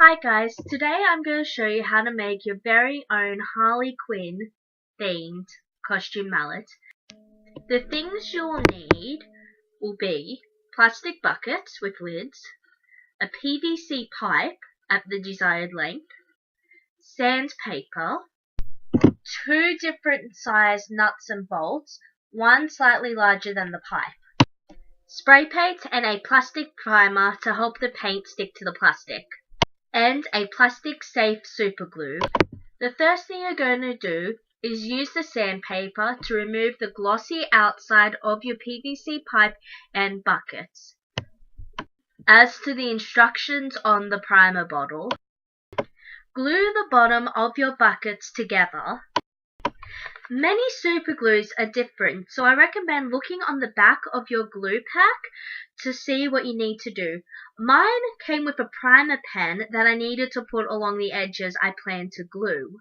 Hi guys, today I'm going to show you how to make your very own Harley Quinn themed costume mallet. The things you'll need will be plastic buckets with lids, a PVC pipe at the desired length, sandpaper, two different size nuts and bolts, one slightly larger than the pipe, spray paint and a plastic primer to help the paint stick to the plastic, and a plastic safe super glue. The first thing you're going to do is use the sandpaper to remove the glossy outside of your PVC pipe and buckets. As to the instructions on the primer bottle, glue the bottom of your buckets together. Many super glues are different, so I recommend looking on the back of your glue pack to see what you need to do. Mine came with a primer pen that I needed to put along the edges I planned to glue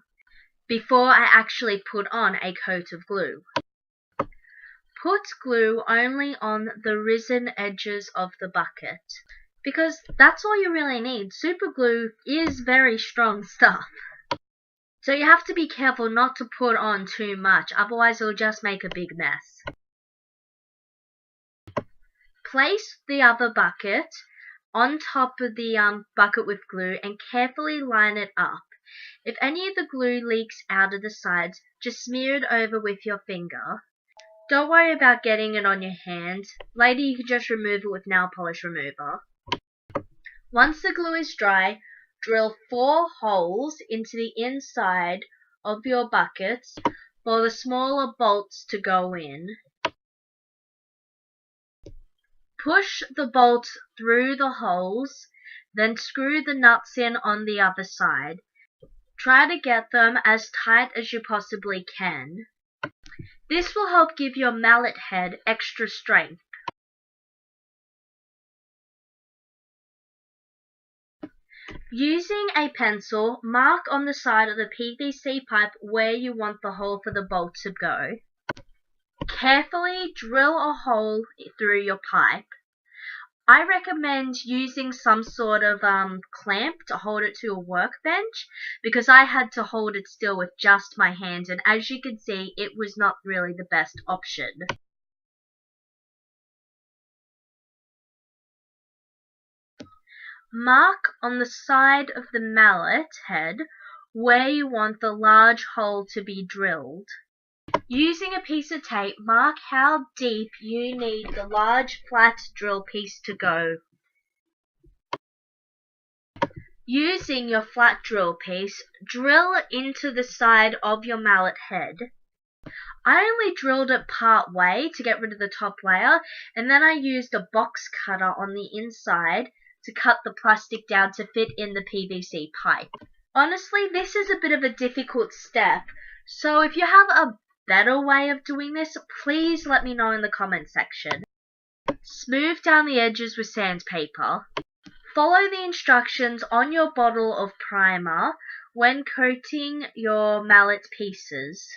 before I actually put on a coat of glue. Put glue only on the risen edges of the bucket, because that's all you really need. Super glue is very strong stuff. So you have to be careful not to put on too much, otherwise it'll just make a big mess. Place the other bucket on top of the bucket with glue and carefully line it up. If any of the glue leaks out of the sides, just smear it over with your finger. Don't worry about getting it on your hand. Later you can just remove it with nail polish remover. Once the glue is dry, drill 4 holes into the inside of your buckets for the smaller bolts to go in. Push the bolts through the holes, then screw the nuts in on the other side. Try to get them as tight as you possibly can. This will help give your mallet head extra strength. Using a pencil, mark on the side of the PVC pipe where you want the hole for the bolt to go. Carefully drill a hole through your pipe. I recommend using some sort of clamp to hold it to a workbench, because I had to hold it still with just my hands, and as you can see, it was not really the best option. Mark on the side of the mallet head where you want the large hole to be drilled. Using a piece of tape, mark how deep you need the large flat drill piece to go. Using your flat drill piece, drill into the side of your mallet head. I only drilled it part way to get rid of the top layer, and then I used a box cutter on the inside to cut the plastic down to fit in the PVC pipe. Honestly, this is a bit of a difficult step, so if you have a better way of doing this, please let me know in the comment section. Smooth down the edges with sandpaper. Follow the instructions on your bottle of primer when coating your mallet pieces.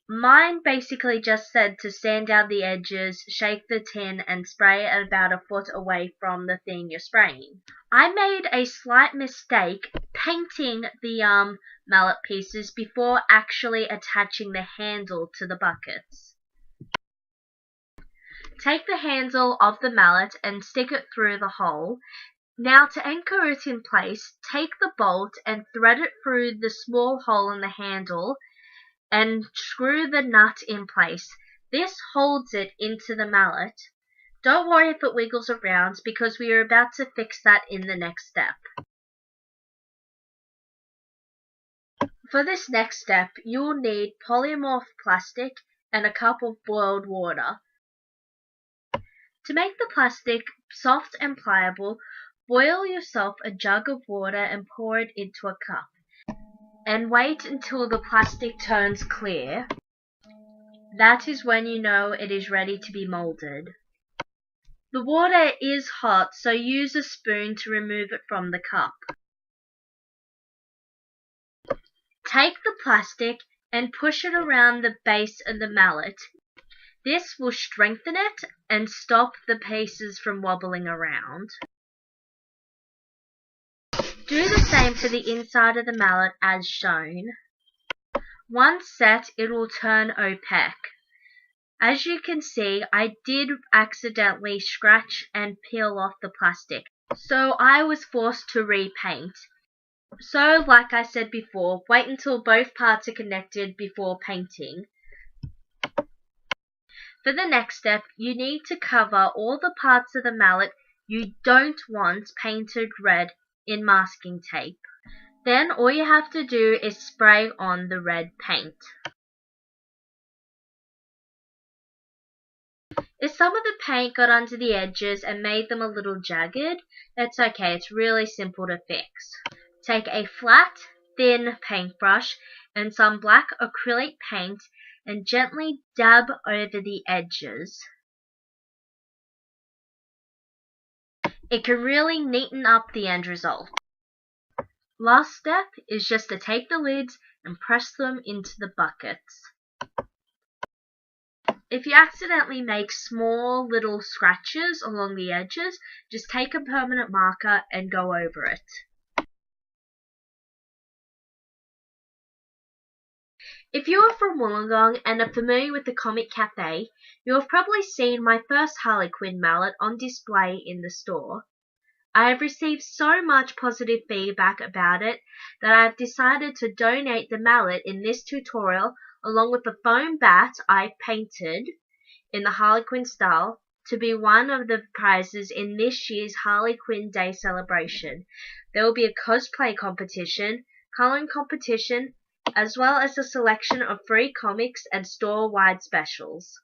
Mine basically just said to sand down the edges, shake the tin, and spray it about a foot away from the thing you're spraying. I made a slight mistake painting the mallet pieces before actually attaching the handle to the buckets. Take the handle of the mallet and stick it through the hole. Now to anchor it in place, take the bolt and thread it through the small hole in the handle and screw the nut in place. This holds it into the mallet. Don't worry if it wiggles around, because we are about to fix that in the next step. For this next step, you will need polymorph plastic and a cup of boiled water. To make the plastic soft and pliable, boil yourself a jug of water and pour it into a cup. And wait until the plastic turns clear. That is when you know it is ready to be molded. The water is hot, so use a spoon to remove it from the cup. Take the plastic and push it around the base of the mallet. This will strengthen it and stop the pieces from wobbling around. Do the same for the inside of the mallet as shown. Once set, it will turn opaque. As you can see, I did accidentally scratch and peel off the plastic, so I was forced to repaint. So, like I said before, wait until both parts are connected before painting. For the next step, you need to cover all the parts of the mallet you don't want painted red in masking tape. Then all you have to do is spray on the red paint. If some of the paint got under the edges and made them a little jagged, that's okay, it's really simple to fix. Take a flat, thin paintbrush and some black acrylic paint and gently dab over the edges. It can really neaten up the end result. Last step is just to take the lids and press them into the buckets. If you accidentally make small little scratches along the edges, just take a permanent marker and go over it. If you are from Wollongong and are familiar with the Comic Cafe, you have probably seen my first Harley Quinn mallet on display in the store. I have received so much positive feedback about it that I have decided to donate the mallet in this tutorial along with the foam bat I painted in the Harley Quinn style to be one of the prizes in this year's Harley Quinn Day celebration. There will be a cosplay competition, coloring competition, as well as a selection of free comics and store-wide specials.